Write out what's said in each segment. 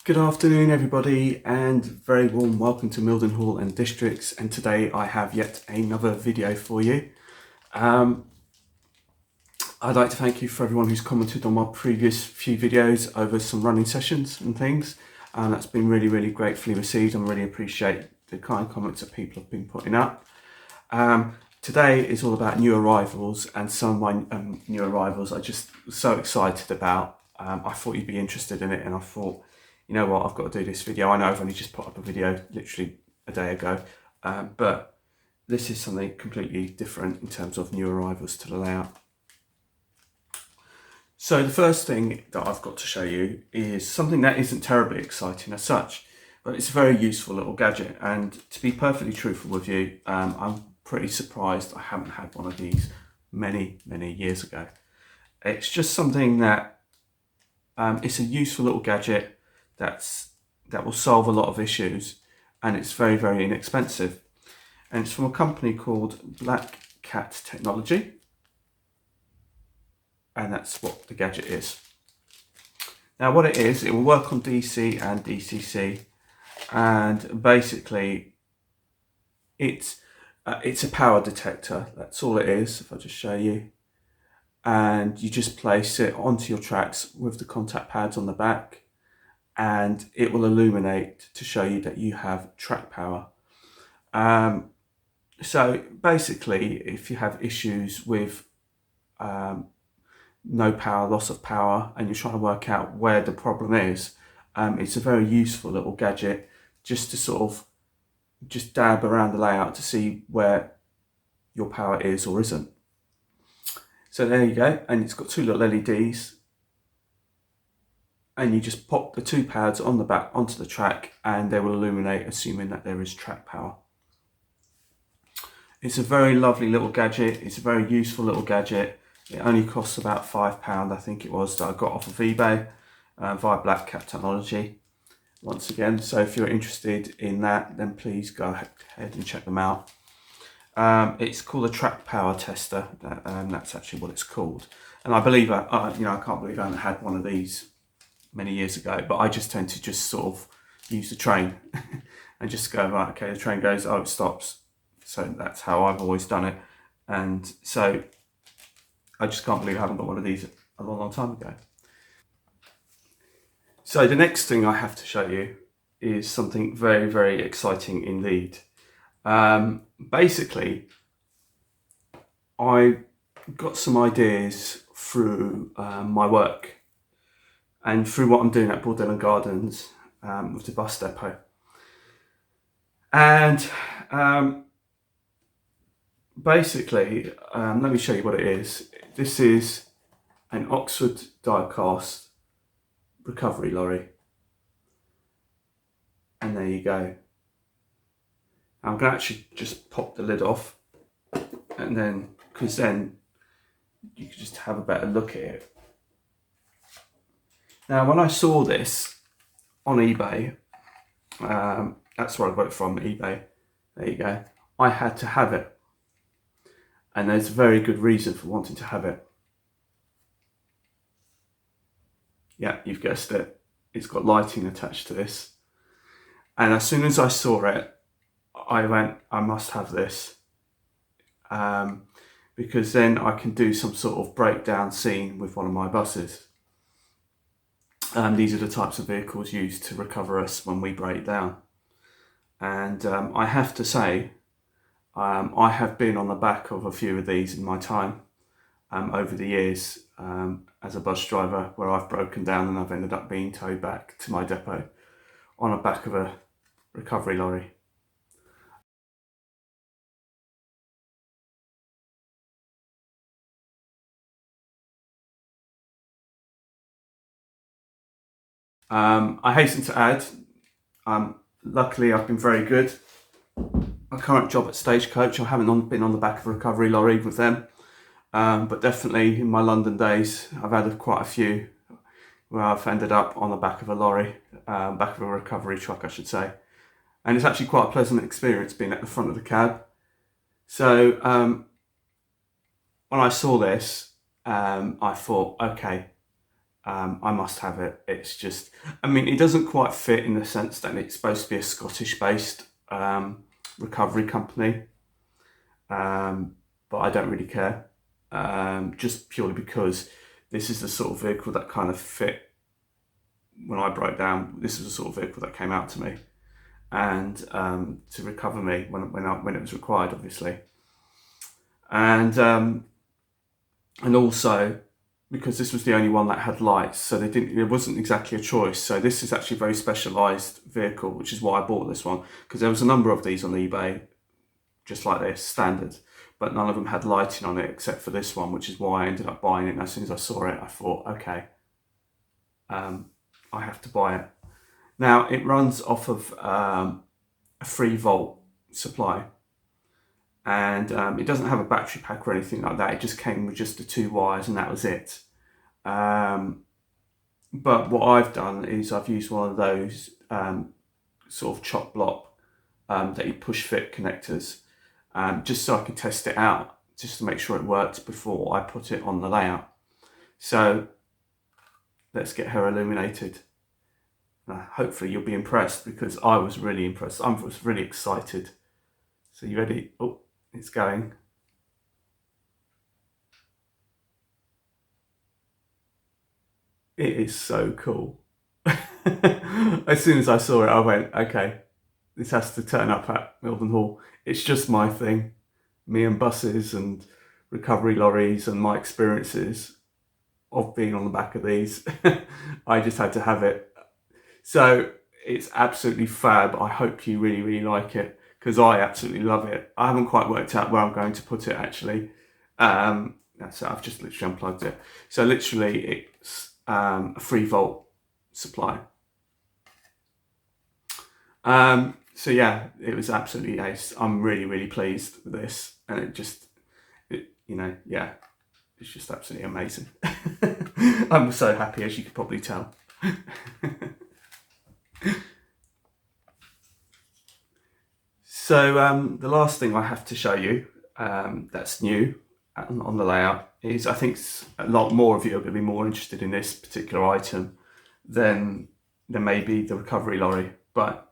Good afternoon everybody and very warm welcome to Mildenhall and Districts, and today I have yet another video for you. I'd like to thank you for everyone who's commented on my previous few videos over some running sessions and things, and that's been really gratefully received. I really appreciate the kind comments that people have been putting up. Today is all about new arrivals, and some of my new arrivals I just so excited about. I thought you'd be interested in it, and I thought, you know what, I've got to do this video. I know I've only just put up a video literally a day ago, but this is something completely different in terms of new arrivals to the layout. So the first thing that I've got to show you is something that isn't terribly exciting as such, but it's a very useful little gadget. And to be perfectly truthful with you, I'm pretty surprised I haven't had one of these many years ago. It's just something that it's a useful little gadget that will solve a lot of issues, and it's very inexpensive. And it's from a company called Black Cat Technology, and that's what the gadget is. Now what it is, it will work on DC and DCC, and basically it's a power detector. That's all it is. If I just show you, and you just place it onto your tracks with the contact pads on the back, and it will illuminate to show you that you have track power. So basically, if you have issues with no power, loss of power, and you're trying to work out where the problem is, it's a very useful little gadget just to sort of just dab around the layout to see where your power is or isn't. So there you go, and it's got two little LEDs, and you just pop the two pads on the back onto the track, and they will illuminate, assuming that there is track power. It's a very lovely little gadget. It's a very useful little gadget. It only costs about £5, I think it was, that I got off of eBay via Black Cat Technology once again. So if you're interested in that, then please go ahead and check them out. It's called a track power tester, and that's actually what it's called. And I believe I can't believe I haven't had one of these many years ago, but I just tend to just sort of use the train and just go, right, okay, the train goes, oh, it stops. So that's how I've always done it. And so I just can't believe I haven't got one of these a long time ago. So the next thing I have to show you is something very exciting indeed. Basically, I got some ideas through my work and through what I'm doing at Broad Devon Gardens with the bus depot. And basically, let me show you what it is. This is an Oxford die-cast recovery lorry. And there you go. I'm going to actually just pop the lid off, and then, because then you can just have a better look at it. Now, when I saw this on eBay, that's where I got it from, eBay. There you go. I had to have it. And there's a very good reason for wanting to have it. Yeah, you've guessed it. It's got lighting attached to this. And as soon as I saw it, I went, I must have this. Because then I can do some sort of breakdown scene with one of my buses. These are the types of vehicles used to recover us when we break down. And I have to say, I have been on the back of a few of these in my time over the years as a bus driver, where I've broken down and I've ended up being towed back to my depot on the back of a recovery lorry. I hasten to add, luckily I've been very good. My current job at Stagecoach, I haven't been on the back of a recovery lorry with them, but definitely in my London days, I've had quite a few where I've ended up on the back of a lorry, back of a recovery truck, I should say. And it's actually quite a pleasant experience being at the front of the cab. So when I saw this, I thought, okay, I must have it. It's just, I mean, it doesn't quite fit in the sense that it's supposed to be a Scottish-based recovery company, but I don't really care, just purely because this is the sort of vehicle that kind of fit when I broke down. This is the sort of vehicle that came out to me and to recover me when it was required, obviously, and also because this was the only one that had lights, so it wasn't exactly a choice. So this is actually a very specialised vehicle, which is why I bought this one, because there was a number of these on eBay just like this, standard, but none of them had lighting on it except for this one, which is why I ended up buying it. And as soon as I saw it, I thought, okay, I have to buy it. Now, it runs off of a 3-volt supply, and it doesn't have a battery pack or anything like that. It just came with just the 2 wires, and that was it. But what I've done is I've used one of those sort of chop block that you push fit connectors, just so I could test it out, just to make sure it worked before I put it on the layout. So let's get her illuminated. Hopefully you'll be impressed, because I was really impressed. I was really excited. So you ready? Oh, it's going. It is so cool. As soon as I saw it, I went, okay, this has to turn up at Mildenhall. It's just my thing. Me and buses and recovery lorries and my experiences of being on the back of these. I just had to have it. So it's absolutely fab. I hope you really, really like it, because I absolutely love it. I haven't quite worked out where I'm going to put it, actually. So I've just literally unplugged it. So literally it's a 3-volt supply. So yeah, it was absolutely ace. I'm really, really pleased with this, and yeah, it's just absolutely amazing. I'm so happy, as you could probably tell. So the last thing I have to show you that's new on the layout is, I think a lot more of you are going to be more interested in this particular item than maybe the recovery lorry, but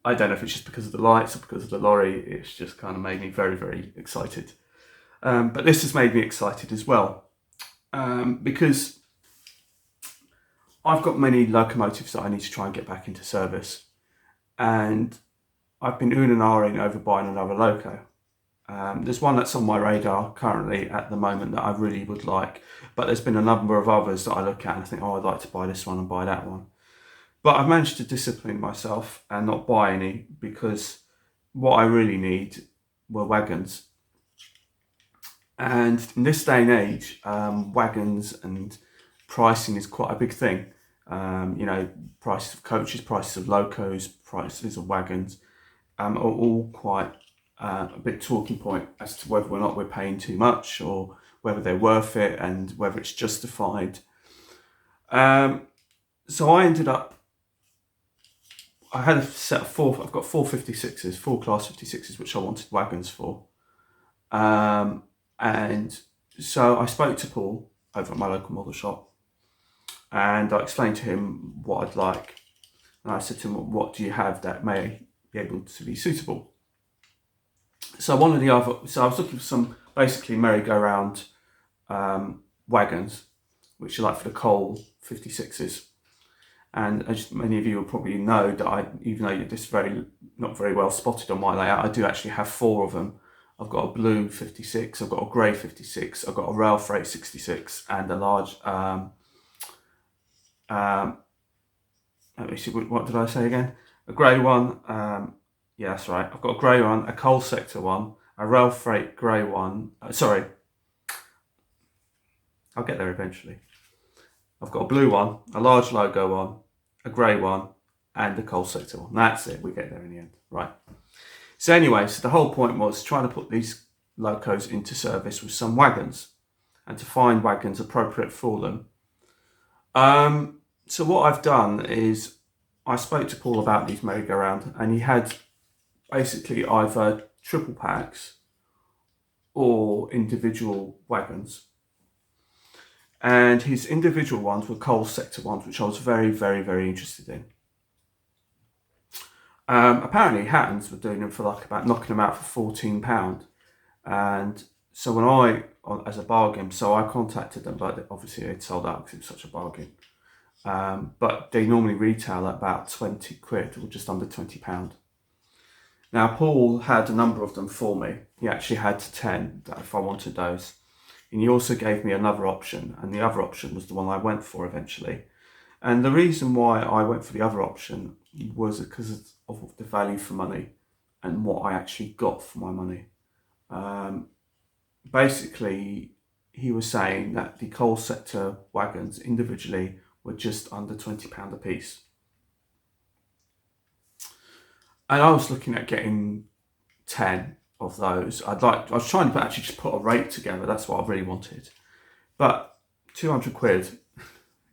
I don't know if it's just because of the lights or because of the lorry. It's just kind of made me very, very excited. But this has made me excited as well, because I've got many locomotives that I need to try and get back into service, and I've been oohing and ahhing over buying another loco. There's one that's on my radar currently at the moment that I really would like, but there's been a number of others that I look at and I think, oh, I'd like to buy this one and buy that one. But I've managed to discipline myself and not buy any, because what I really need were wagons. And in this day and age, wagons and pricing is quite a big thing. Prices of coaches, prices of locos, prices of wagons are all quite a big talking point as to whether or not we're paying too much, or whether they're worth it, and whether it's justified. So I ended up, I had a set of 4, I've got 4 56s, 4 class 56s, which I wanted wagons for. And so I spoke to Paul over at my local model shop, and I explained to him what I'd like. And I said to him, what do you have that may be able to be suitable? So I was looking for some basically merry-go-round wagons, which are like for the Cole 56s. And as many of you will probably know, that even though this is not very well spotted on my layout, I do actually have 4 of them. I've got a blue 56, I've got a grey 56, I've got a rail freight 66, and a large, let me see, what did I say again? A grey one, yeah, that's right. I've got a grey one, a coal sector one, a rail freight grey one, sorry, I'll get there eventually. I've got a blue one, a large logo one, a grey one, and a coal sector one. That's it, we get there in the end, right? So anyway, so the whole point was trying to put these locos into service with some wagons, and to find wagons appropriate for them. So what I've done is I spoke to Paul about these merry-go-round, and he had basically either triple packs or individual wagons. And his individual ones were coal sector ones, which I was very, very, very interested in. Apparently, Hattons were doing them for like about knocking them out for £14. And so as a bargain, so I contacted them, but obviously they'd sold out because it was such a bargain. But they normally retail at about 20 quid or just under £20. Now, Paul had a number of them for me. He actually had 10 if I wanted those. And he also gave me another option, and the other option was the one I went for eventually. And the reason why I went for the other option was because of the value for money and what I actually got for my money. Basically, he was saying that the coal sector wagons individually were just under £20 a piece. And I was looking at getting 10 of those. I was trying to actually just put a rate together. That's what I really wanted. But 200 quid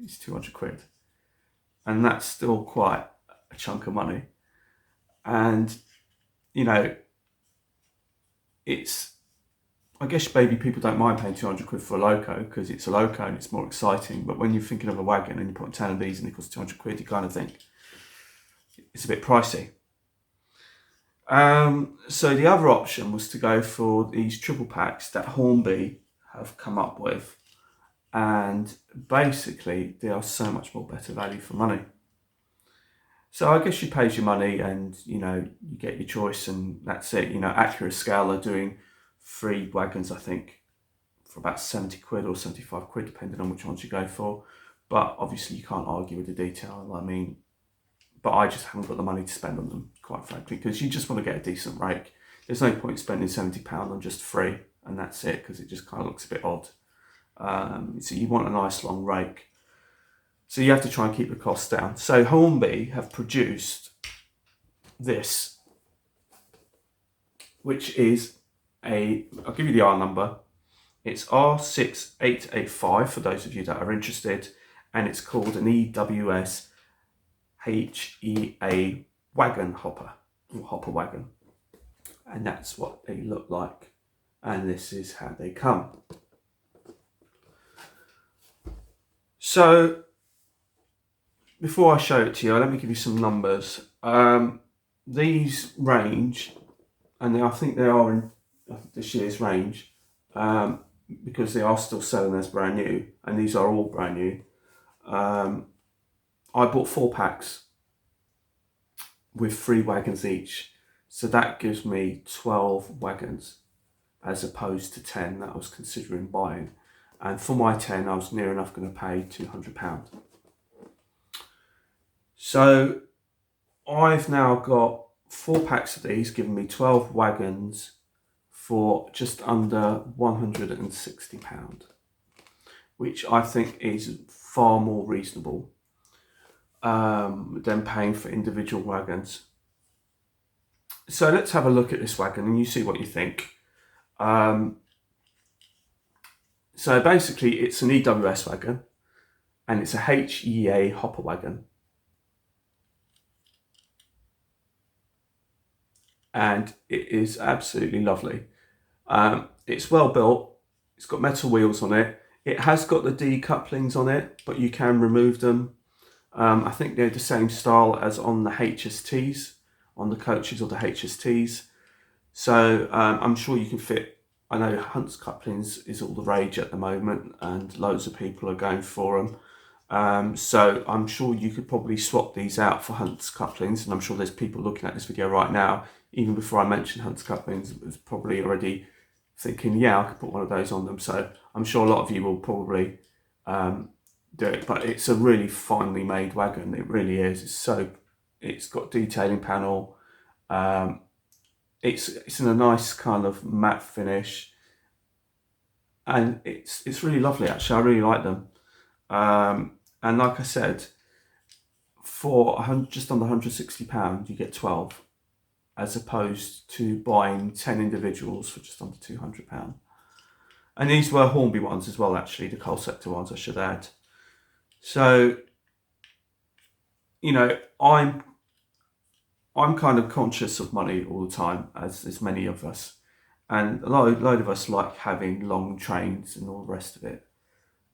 is 200 quid. And that's still quite a chunk of money. And, you know, I guess maybe people don't mind paying 200 quid for a loco because it's a loco and it's more exciting. But when you're thinking of a wagon and you put 10 of these and it costs 200 quid, you kind of think it's a bit pricey. So the other option was to go for these triple packs that Hornby have come up with. And basically, they are so much more better value for money. So I guess you pay your money and, you know, you get your choice and that's it. You know, Accurate Scale are doing 3 wagons, I think, for about 70 quid or 75 quid, depending on which ones you go for. But obviously you can't argue with the detail. I mean, but I just haven't got the money to spend on them, quite frankly, because you just want to get a decent rake. There's no point spending £70 on just 3 and that's it, because it just kind of looks a bit odd. So you want a nice long rake. So you have to try and keep the costs down. So Hornby have produced this, which is I'll give you the R number. It's R6885 for those of you that are interested, and it's called an EWS HEA wagon hopper, or hopper wagon. And that's what they look like. And this is how they come. So before I show it to you, let me give you some numbers. These range, and I think they are in this year's range, because they are still selling as brand new, and these are all brand new. I bought 4 packs with 3 wagons each, so that gives me 12 wagons as opposed to 10 that I was considering buying. And for my 10, I was near enough going to pay £200. So I've now got 4 packs of these, giving me 12 wagons for just under £160, which I think is far more reasonable than paying for individual wagons. So let's have a look at this wagon and you see what you think. So basically it's an EWS wagon and it's a HEA hopper wagon. And it is absolutely lovely. It's well built, it's got metal wheels on it. It has got the D couplings on it, but you can remove them. I think they're the same style as on the HSTs, on the coaches or the HSTs. So I'm sure you can fit, I know Hunt's couplings is all the rage at the moment and loads of people are going for them. So I'm sure you could probably swap these out for Hunt's couplings, and I'm sure there's people looking at this video right now, even before I mentioned Hunt's couplings, was probably already thinking, yeah, I could put one of those on them. So I'm sure a lot of you will probably do it, but it's a really finely made wagon. It really is. It's got detailing panel. It's in a nice kind of matte finish, and it's really lovely. Actually, I really like them. And like I said, for just under £160, you get 12, as opposed to buying 10 individuals for just under £200. And these were Hornby ones as well, actually, the coal sector ones, I should add. So, you know, I'm kind of conscious of money all the time, as many of us. And a load of us like having long trains and all the rest of it.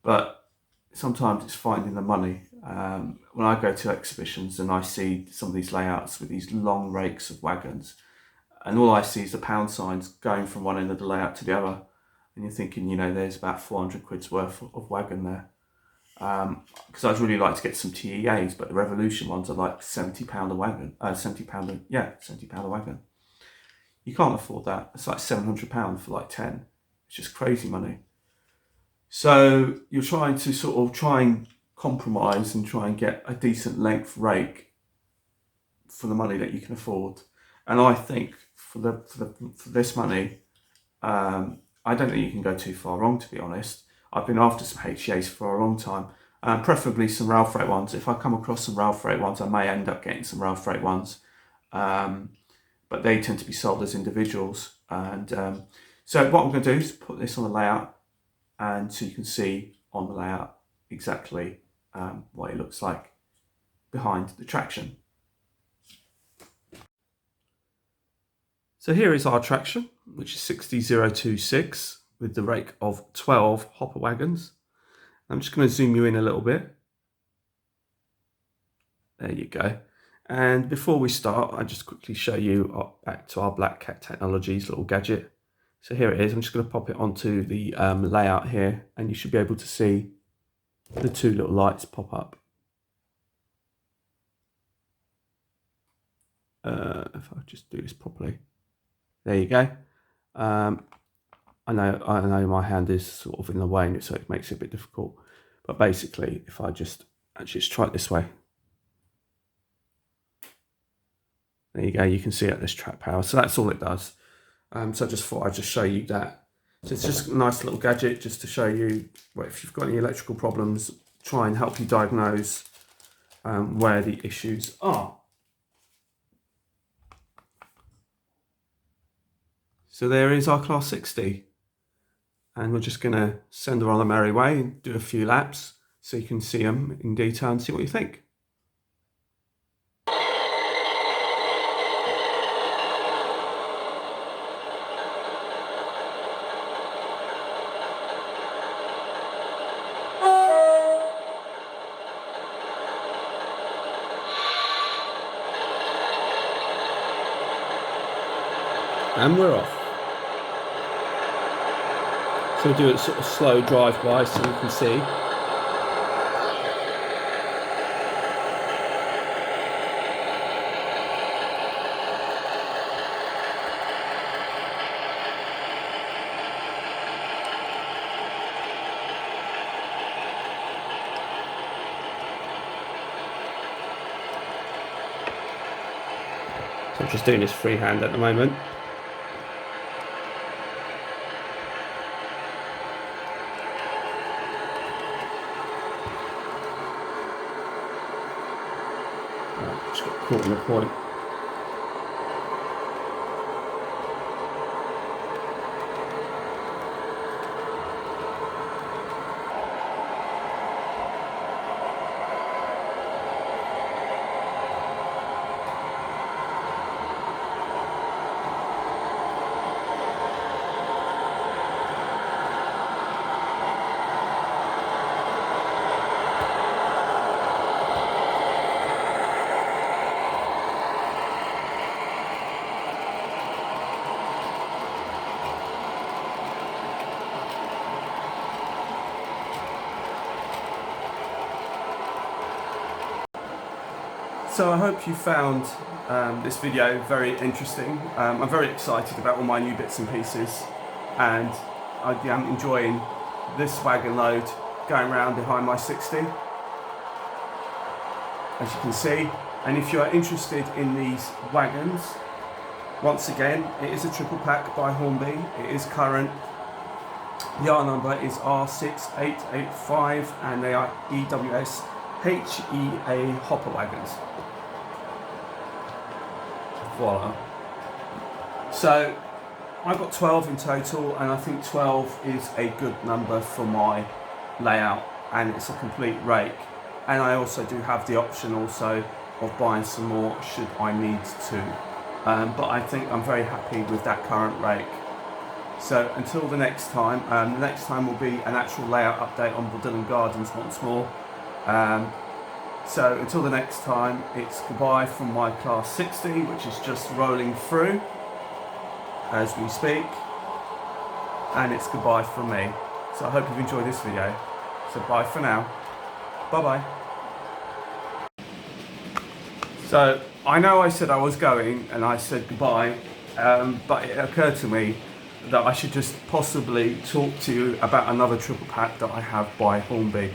But sometimes it's finding the money. When I go to exhibitions and I see some of these layouts with these long rakes of wagons, and all I see is the pound signs going from one end of the layout to the other, and you're thinking, you know, there's about 400 quid's worth of wagon there. Because I'd really like to get some TEAs, but the Revolution ones are like £70 a wagon. £70 a wagon. You can't afford that. It's like £700 for like 10. It's just crazy money. So you're trying to sort of try and compromise and try and get a decent length rake for the money that you can afford. And I think for this money, I don't think you can go too far wrong, to be honest. I've been after some HEAs for a long time, preferably some rail freight ones. If I come across some rail freight ones, I may end up getting some rail freight ones, but they tend to be sold as individuals. And so what I'm going to do is put this on the layout, and so you can see on the layout exactly what it looks like behind the traction. So here is our traction, which is 60026 with the rake of 12 hopper wagons. I'm just going to zoom you in a little bit. There you go. And before we start, I'll just quickly show you back to our Black Cat Technologies little gadget. So here it is. I'm just going to pop it onto the layout here, and you should be able to see the two little lights pop up. If I just do this properly. There you go. I know my hand is sort of in the way, so it makes it a bit difficult. But basically, if I just try it this way. There you go, you can see it, this track power. So that's all it does. So I just thought I'd just show you that. So it's just a nice little gadget just to show you, well, if you've got any electrical problems, try and help you diagnose where the issues are. So there is our Class 60. And we're just going to send her on the merry way and do a few laps so you can see them in detail and see what you think. And we're off. So we'll do a sort of slow drive-by so you can see. So I'm just doing this freehand at the moment. Just got caught on the point. So I hope you found this video very interesting. I'm very excited about all my new bits and pieces, and I am enjoying this wagon load going around behind my 60, as you can see. And if you're interested in these wagons, once again, it is a triple pack by Hornby. It is current. The R number is R6885, and they are EWS HEA hopper wagons. Voila. So I've got 12 in total, and I think 12 is a good number for my layout, and it's a complete rake. And I also do have the option also of buying some more should I need to. But I think I'm very happy with that current rake. So until the next time will be an actual layout update on Bodillan Gardens once more. So until the next time, it's goodbye from my class 60, which is just rolling through as we speak, and it's goodbye from me. So I hope you've enjoyed this video. So bye for now. Bye bye. So I know I said I was going and I said goodbye, but it occurred to me that I should just possibly talk to you about another triple pack that I have by Hornby,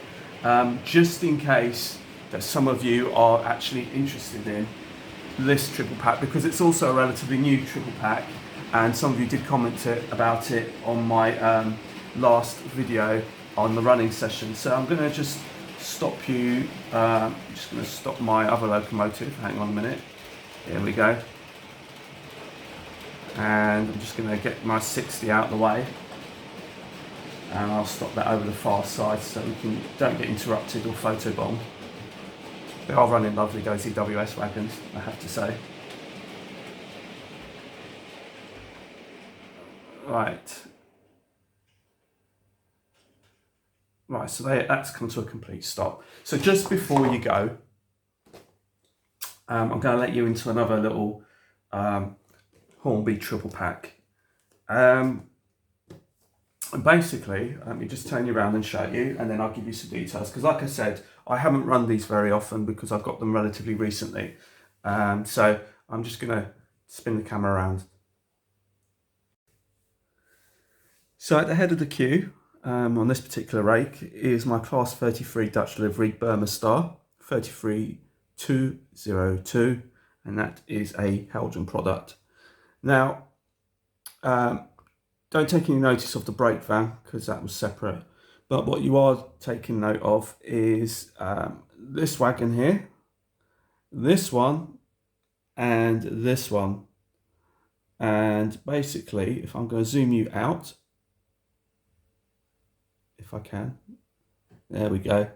just in case that some of you are actually interested in this triple pack, because it's also a relatively new triple pack, and some of you did comment about it on my last video on the running session. So I'm going to just stop you, I'm just going to stop my other locomotive, hang on a minute, here we go, and I'm just going to get my 60 out of the way, and I'll stop that over the far side so we don't get interrupted or photobombed. They are running lovely, those EWS wagons, I have to say. Right, so that's come to a complete stop. So just before you go, I'm going to let you into another little Hornby triple pack. And basically, let me just turn you around and show you, and then I'll give you some details. Because like I said, I haven't run these very often because I've got them relatively recently. So I'm just going to spin the camera around. So at the head of the queue, on this particular rake, is my Class 33 Dutch livery Burma Star 33202, and that is a Helgen product. Now, don't take any notice of the brake van because that was separate. But what you are taking note of is this wagon here, this one, and this one. And basically, if I'm going to zoom you out, if I can, there we go.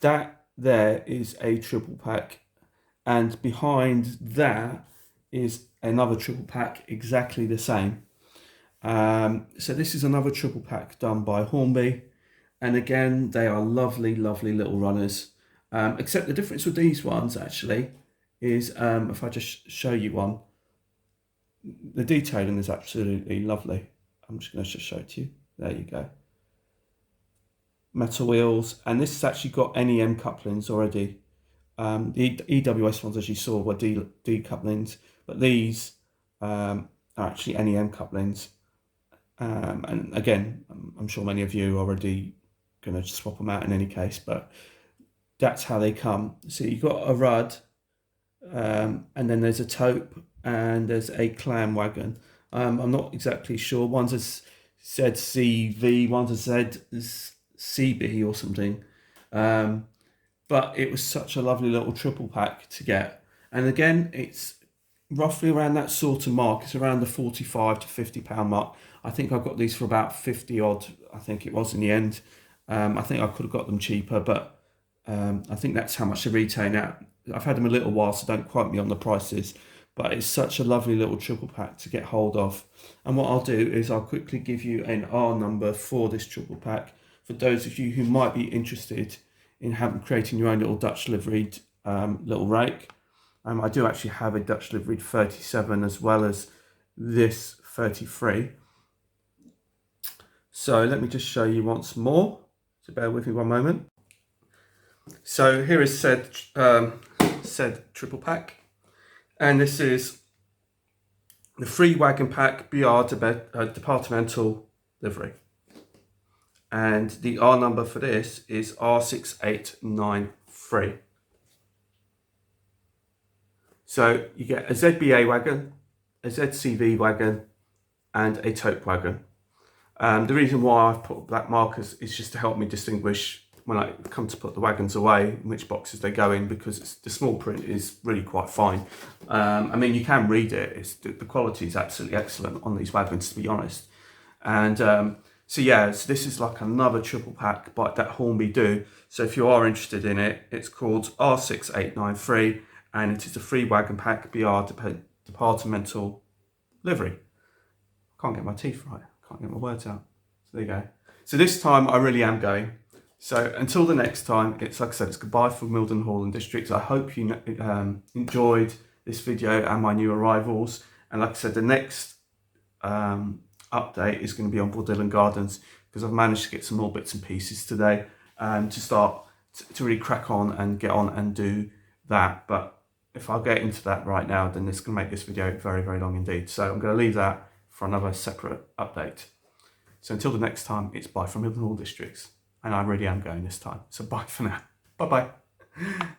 That there is a triple pack, and behind that is another triple pack exactly the same. So this is another triple pack done by Hornby, and again they are lovely little runners, except the difference with these ones actually is if I just show you one, the detailing is absolutely lovely. I'm just going to just show it to you. There you go. Metal wheels, and this has actually got NEM couplings already. The EWS ones, as you saw, were D couplings, but these are actually NEM couplings. And again, I'm sure many of you are already going to swap them out in any case, but that's how they come. So you've got a rud, and then there's a taupe, and there's a clam wagon. I'm not exactly sure. One's a ZCV, one's a ZCB or something. But it was such a lovely little triple pack to get. And again, it's roughly around that sort of mark. It's around the 45 to 50 pound mark. I think I got these for about 50 odd, I think it was in the end. I think I could have got them cheaper, but I think that's how much they retain at. I've had them a little while, so don't quote me on the prices, but it's such a lovely little triple pack to get hold of. And what I'll do is I'll quickly give you an R number for this triple pack for those of you who might be interested in creating your own little Dutch liveried little rake. I do actually have a Dutch liveried 37 as well as this 33. So let me just show you once more. So bear with me one moment. So here is said triple pack, and this is the free wagon pack BR departmental livery, and the R number for this is R6893. So you get a ZBA wagon, a ZCV wagon, and a taupe wagon. The reason why I've put black markers is just to help me distinguish when I come to put the wagons away, in which boxes they go in, because the small print is really quite fine. I mean, you can read it. The quality is absolutely excellent on these wagons, to be honest. And so yeah, so this is like another triple pack that Hornby do. So if you are interested in it, it's called R6893, and it is a free wagon pack BR departmental livery. I Can't get my teeth right. Can't get my words out. So there you go. So this time I really am going. So until the next time, it's like I said, it's goodbye from Mildenhall and Districts. I hope you enjoyed this video and my new arrivals. And like I said, the next update is going to be on Bourdillon Gardens, because I've managed to get some more bits and pieces today to start to really crack on and get on and do that. But if I get into that right now, then it's going to make this video very, very long indeed. So I'm going to leave that for another separate update. So until the next time, it's bye from Mildenhall Districts. And I really am going this time. So bye for now. Bye-bye.